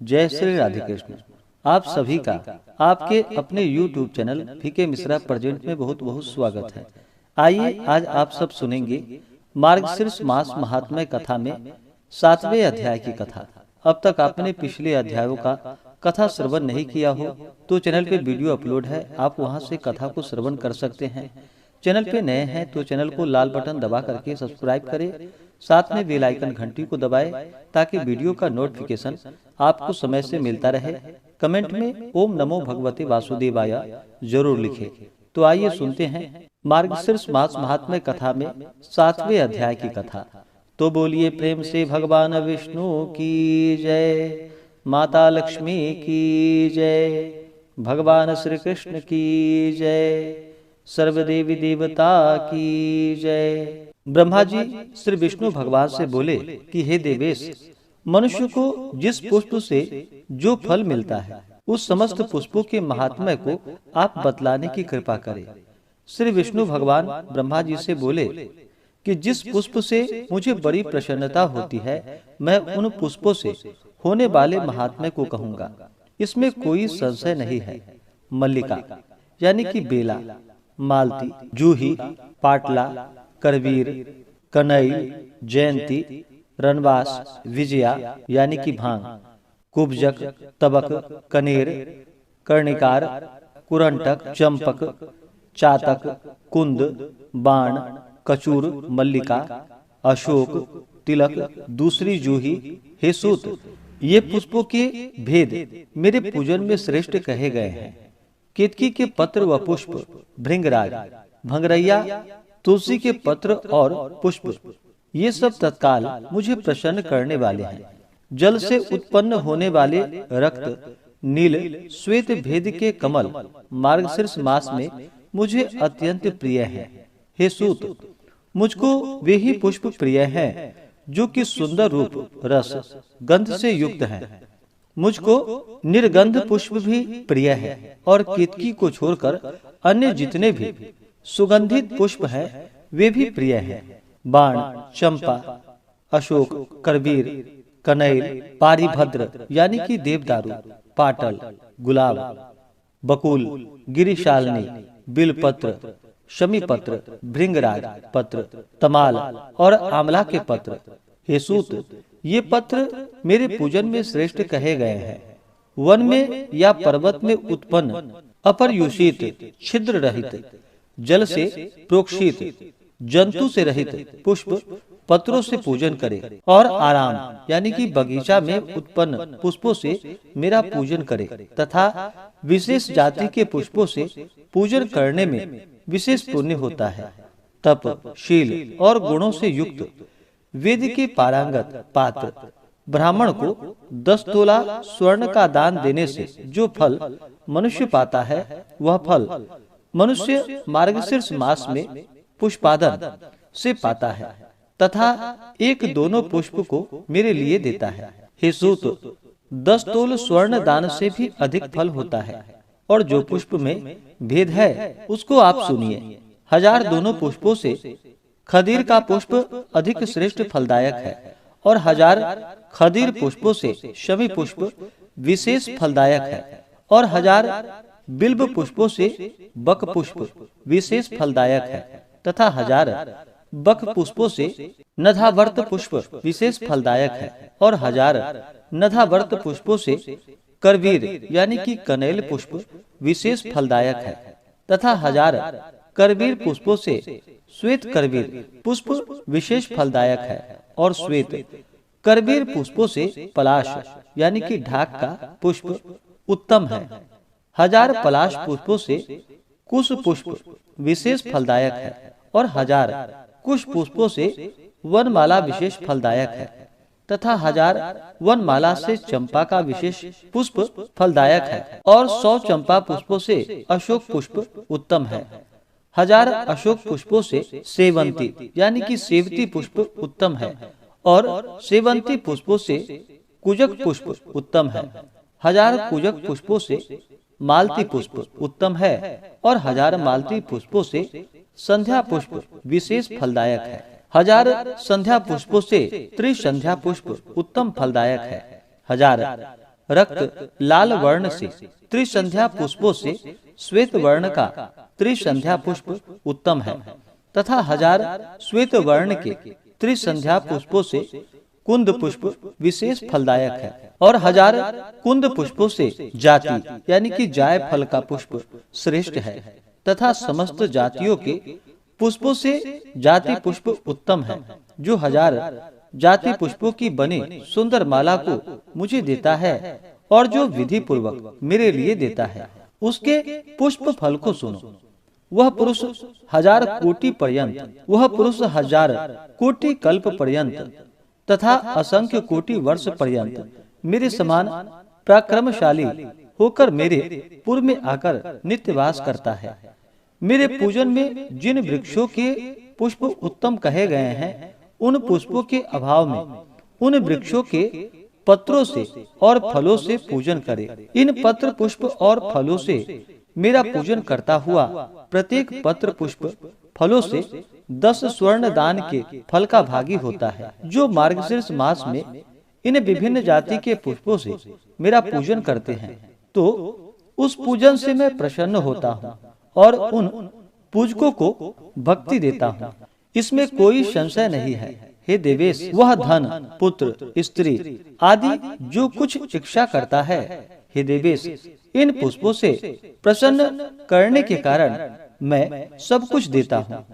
जय श्री राधे कृष्ण। आप सभी का आपके अपने YouTube चैनल फीके मिश्रा प्रेजेंट में बहुत बहुत स्वागत है। आइए आज आप सब सुनेंगे मार्गशीर्ष मास महात्म्य कथा में 7वें अध्याय की कथा। अब तक आपने पिछले अध्यायों का कथा श्रवण नहीं किया हो तो चैनल पे वीडियो अपलोड है, आप वहां से कथा को श्रवण कर सकते हैं। चैनल पे नए हैं तो चैनल को लाल बटन दबा करके सब्सक्राइब करें, साथ में बेल आइकन घंटी को दबाएं ताकि वीडियो का नोटिफिकेशन आपको समय से मिलता रहे। कमेंट में ओम नमो भगवते वासुदेवाय जरूर लिखें। तो आइए सुनते हैं मार्गशीर्ष मास महात्म्य कथा में 7वें अध्याय की कथा। तो बोलिए प्रेम से भगवान विष्णु की जय, माता लक्ष्मी की जय, भगवान श्री कृष्ण की जय, सर्वदेवी देवता की जय। ब्रह्मा जी श्री विष्णु भगवान से बोले कि हे देवेश, मनुष्य को जिस पुष्प से जो फल मिलता है उस समस्त पुष्पों के महात्म्य को आप बतलाने की कृपा करें। श्री विष्णु भगवान ब्रह्मा जी से बोले कि जिस पुष्प से मुझे बड़ी प्रसन्नता होती है मैं उन पुष्पों से होने वाले महात्म्य को कहूँगा, इसमें कोई संशय नहीं है। मल्लिका यानी कि बेला, मालती, जूही, पाटला, करवीर, कनैल, जयंती, रनवास, विजया यानी कि भांग, कुब्जक, तबक, कनेर, कर्णिकार, कुरंटक, चंपक, चातक, कुंद, बाण, कचूर, मल्लिका, अशोक, तिलक, दूसरी जूही, हे सूत, ये पुष्पों के भेद मेरे पूजन में श्रेष्ठ कहे गए हैं। केतकी के पत्र व पुष्प, भृंगराज, भंगरैया, तुलसी के पत्र और पुष्प, ये सब तत्काल मुझे प्रसन्न करने वाले हैं। जल से उत्पन्न होने वाले रक्त, नील, श्वेत भेद के कमल मार्गशीर्ष मास में मुझे अत्यंत प्रिय हैं। हे सूत, मुझको वे ही पुष्प प्रिय हैं जो कि सुंदर रूप, रस, गंध से युक्त हैं। मुझको निर्गंध पुष्प भी प्रिय है और केतकी को छोड़कर अन्य जितने भी सुगंधित पुष्प हैं वे भी प्रिय हैं। बाण, चंपा, अशोक, करवीर, कनैल, पारिभद्र यानी कि देवदारू, पाटल, गुलाब, बकुल, गिरिशालिनी, बिलपत्र, शमीपत्र, भृंगराज पत्र, तमाल और आंवला के पत्र, हे सूत, ये पत्र मेरे पूजन में श्रेष्ठ कहे गए हैं। वन में या पर्वत में उत्पन्न अपर्युषित, छिद्र रहित, जल से प्रोक्षित, जंतु से रहित पुष्प पत्रों से पूजन करे और आराम यानी कि बगीचा में उत्पन्न पुष्पों से मेरा पूजन करे तथा विशेष जाति के पुष्पों से पूजन करने में विशेष पुण्य होता है। तप, शील और गुणों से युक्त, वेद के पारंगत पात्र ब्राह्मण को 10 तोला स्वर्ण का दान देने से जो फल मनुष्य पाता है वह फल मनुष्य मार्गशीर्ष मास में पुष्पादन से पाता है तथा एक दोनों पुष्प को मेरे लिए देता है। हे सूत, 10 तोल स्वर्ण दान से भी अधिक फल होता है और जो पुष्प में भेद है उसको आप सुनिए। 1000 दोनों पुष्पों से खदीर का पुष्प अधिक श्रेष्ठ फलदायक है और 1000 खदीर पुष्पों से शमी पुष्प विशेष फलदायक है और 1000 बिल्व पुष्पों से बक पुष्प विशेष फलदायक है तथा 1000 बक पुष्पों से नधावर्त पुष्प विशेष फलदायक है और 1000 नधावर्त पुष्पों से करवीर यानी कि कनेल पुष्प विशेष फलदायक है तथा 1000 करवीर पुष्पों से श्वेत करवीर पुष्प विशेष फलदायक है और श्वेत करवीर पुष्पों से पलाश यानी कि ढाक का पुष्प उत्तम है। 1000 पलाश पुष्पों से कुश पुष्प विशेष फलदायक है और 1000 कुश पुष्पों से वनमाला विशेष फलदायक है तथा 1000 वनमाला से चंपा का विशेष पुष्प फलदायक है और 100 चंपा पुष्पों से अशोक पुष्प उत्तम है। 1000 अशोक पुष्पों से सेवंती यानी कि सेवती पुष्प उत्तम है और सेवंती पुष्पों से कुजक पुष्प उत्तम है। 1000 कुजक पुष्पों से मालती पुष्प उत्तम है और 1000 मालती पुष्पों से संध्या पुष्प विशेष फलदायक है। 1000 संध्या पुष्पों से त्रिसंध्या पुष्प उत्तम फलदायक है। 1000 रक्त लाल वर्ण से त्रिसंध्या पुष्पों से श्वेत वर्ण का त्रिसंध्या पुष्प उत्तम है, तथा 1000 श्वेत वर्ण के त्रिसंध्या पुष्पों से कुंद पुष्प विशेष फलदायक है, और 1000 कुंद पुष्पों से जाति यानी कि जायफल का पुष्प श्रेष्ठ है, तथा समस्त जातियों के पुष्पों से जाति पुष्प उत्तम है। जो 1000 जाति पुष्पों की बनी सुंदर माला को मुझे देता है और जो विधि पूर्वक मेरे लिए देता है, उसके पुष्प फल को सुनो। वह पुरुष 1000 कोटि पर्यंत, वह पुरुष 1000 कोटि कल्प पर्यंत तथा असंख्य कोटि वर्ष पर्यंत मेरे समान पराक्रमशाली होकर मेरे पुर में आकर नित्यवास करता है। मेरे पूजन में जिन वृक्षों के पुष्प उत्तम कहे गए हैं, उन पुष्पों के अभाव में उन वृक्षों के पत्रों से और फलों से पूजन करे। इन पत्र पुष्प और फलों से मेरा पूजन करता हुआ प्रत्येक पत्र पुष्प फलों से 10 स्वर्ण दान के फल का भागी होता है। जो मार्गशीर्ष मास में इन विभिन्न जाति के पुष्पों से मेरा पूजन करते हैं, तो उस पूजन से मैं प्रसन्न होता हूँ और उन पूजकों को भक्ति देता हूँ। इसमें कोई संशय नहीं है। हे देवेश, वह धन, पुत्र, स्त्री आदि जो कुछ इच्छा करता है, हे देवेश, इन पुष्पों से प्रसन्न करने के कारण मैं सब कुछ देता हूँ।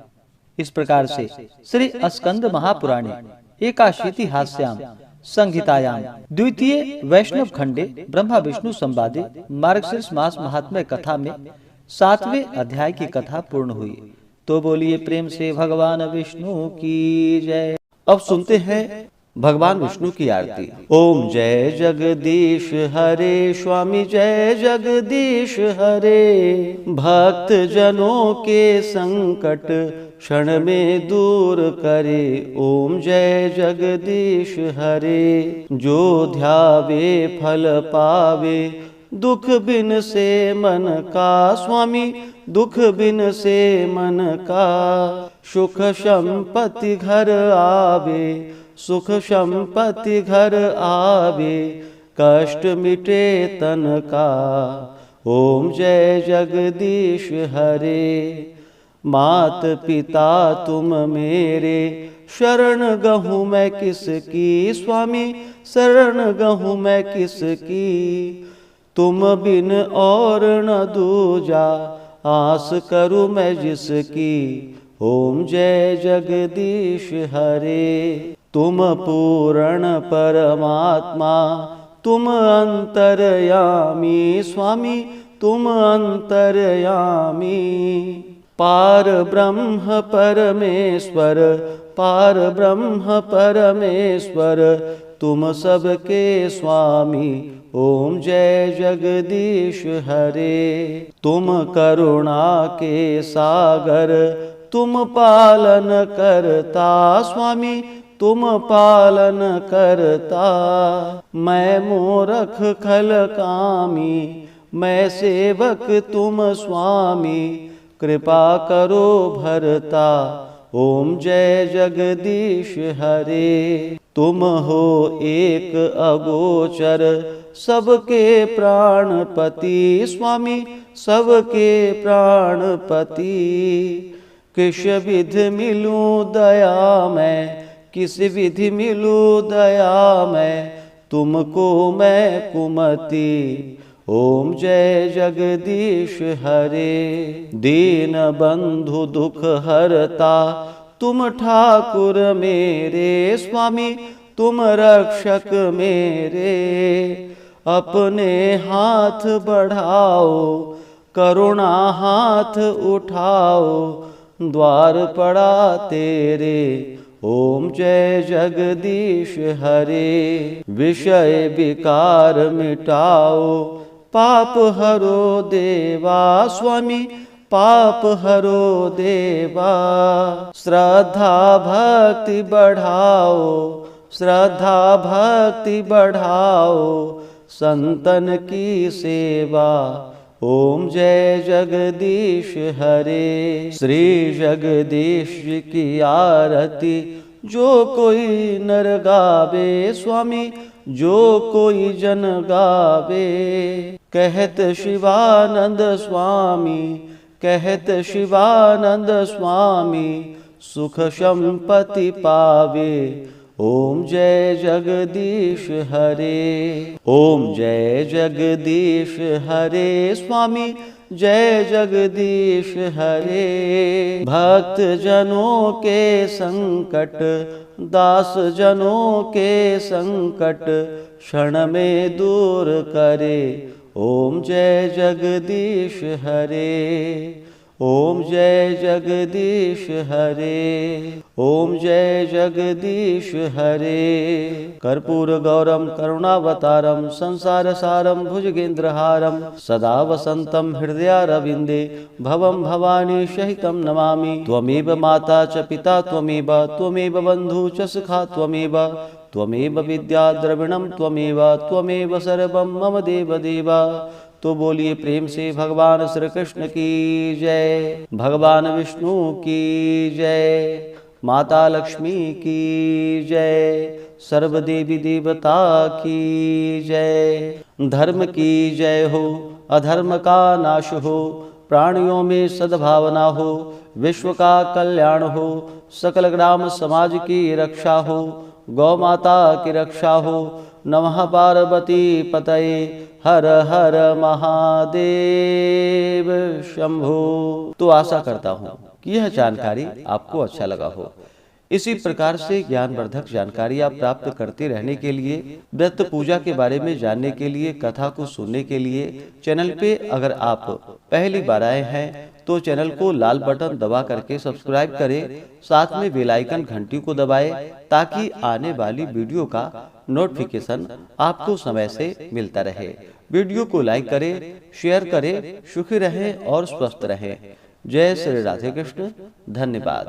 इस प्रकार से श्री स्कंद महापुराणे एकाशीति हास्याम संहितायाम द्वितीय वैष्णव खंडे ब्रह्मा विष्णु संवादे मार्गशीर्ष मास महात्म्य कथा में 7वें अध्याय की कथा पूर्ण हुई। तो बोलिए प्रेम से भगवान विष्णु की जय। अब सुनते हैं भगवान विष्णु की आरती। ओम जय जगदीश हरे, स्वामी जय जगदीश हरे। भक्त जनों के संकट क्षण में दूर करे, ओम जय जगदीश हरे। जो ध्यावे फल पावे, दुख बिन से मन का, स्वामी दुख बिन से मन का। सुख संपत्ति घर आवे, सुख संपत्ति घर आवे, कष्ट मिटे तन का, ओम जय जगदीश हरे। मात पिता तुम मेरे, शरण गहूँ मैं किसकी, स्वामी शरण गहूँ मैं किसकी। तुम बिन और न दूजा, आस करूँ मैं जिसकी, ओम जय जगदीश हरे। तुम पूर्ण परमात्मा, तुम अंतर्यामी, स्वामी तुम अंतर्यामी। पार ब्रह्म परमेश्वर, पार ब्रह्म परमेश्वर, तुम सबके स्वामी, ओम जय जगदीश हरे। तुम करुणा के सागर, तुम पालन करता, स्वामी तुम पालन करता। मैं मूरख खल कामी, मैं सेवक तुम स्वामी, कृपा करो भरता, ओम जय जगदीश हरे। तुम हो एक अगोचर, सबके प्राणपति, स्वामी सबके प्राणपति। किस विधि मिलूं दया मैं, किस विधि मिलूं दया मैं, तुमको मैं कुमति, ओम जय जगदीश हरे। दीन बंधु दुख हरता, तुम ठाकुर मेरे, स्वामी तुम रक्षक मेरे। अपने हाथ बढ़ाओ, करुणा हाथ उठाओ, द्वार पड़ा तेरे, ओम जय जगदीश हरे। विषय विकार मिटाओ, पाप हरो देवा, स्वामी पाप हरो देवा। श्रद्धा भक्ति बढ़ाओ, श्रद्धा भक्ति बढ़ाओ, संतन की सेवा, ओम जय जगदीश हरे। श्री जगदीश की आरती जो कोई नर गावे, स्वामी जो कोई जन गावे। कहत शिवानंद स्वामी, कहत शिवानंद स्वामी, सुख संपत्ति पावे। ओम जय जगदीश हरे, ओम जय जगदीश हरे। स्वामी जय जगदीश हरे। भक्त जनों के संकट, दास जनों के संकट, क्षण में दूर करे। ओम जय जगदीश हरे, ओम जय जगदीश हरे, ओम जय जगदीश हरे। कर्पूर गौरम करुणावतारम, संसार सारम भुजगेंद्रहारम, सदा वसंतम हृदयारविंदे, भवम भवानी सहितम नमामि। त्वमेव माता च पिता त्वमेव, त्वमेव बंधु च सखा त्वमेव, त्वमेव विद्या द्रविणम त्वमेव, त्वमेव सर्वम मम देव देवा। तो बोलिए प्रेम से भगवान श्री कृष्ण की जय, भगवान विष्णु की जय, माता लक्ष्मी की जय, सर्व देवी देवता की जय। धर्म की जय हो, अधर्म का नाश हो, प्राणियों में सद्भावना हो, विश्व का कल्याण हो, सकल ग्राम समाज की रक्षा हो, गौ माता की रक्षा हो। नमः पार्वती पतये, हर हर महादेव शंभो। तो आशा करता हूँ कि यह जानकारी आपको अच्छा लगा हो। इसी प्रकार से ज्ञानवर्धक जानकारी आप प्राप्त करते रहने के लिए, व्रत पूजा के बारे में जानने के लिए, कथा को सुनने के लिए चैनल पे अगर आप पहली बार आए हैं तो चैनल को लाल बटन दबा करके सब्सक्राइब करें, साथ में बेल आइकन घंटी को दबाएं ताकि आने वाली वीडियो का नोटिफिकेशन आपको समय से मिलता रहे। वीडियो को लाइक करें, शेयर करें। सुखी रहें और स्वस्थ रहें। जय श्री राधे कृष्ण। धन्यवाद।